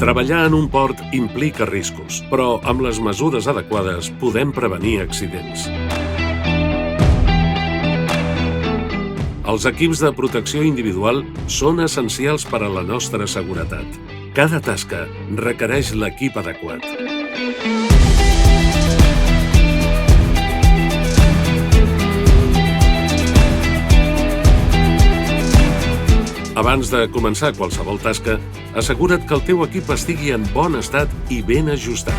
Treballar en un port implica riscos, però amb les mesures adequades podem prevenir accidents. Els equips de protecció individual són essencials per a la nostra seguretat. Cada tasca requereix l'equip adequat. Abans de començar qualsevol tasca, assegura't que el teu equip estigui en bon estat i ben ajustat.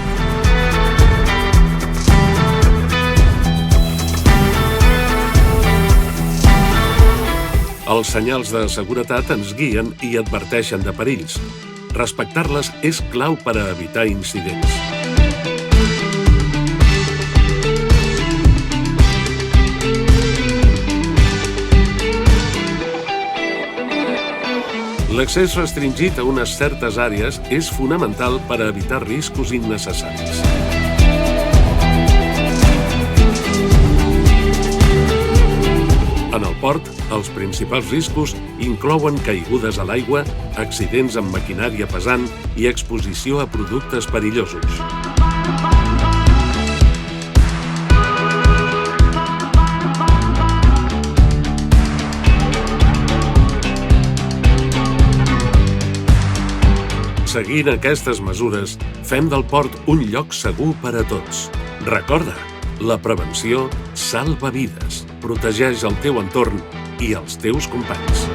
Els senyals de seguretat ens guien i adverteixen de perills. Respectar-les és clau per a evitar incidents. L'accés restringit a unes certes àrees és fonamental per a evitar riscos innecessaris. En el port, els principals riscos inclouen caigudes a l'aigua, accidents amb maquinària pesant i exposició a productes perillosos. Seguint aquestes mesures, fem del port un lloc segur per a tots. Recorda, la prevenció salva vides, protegeix el teu entorn i els teus companys.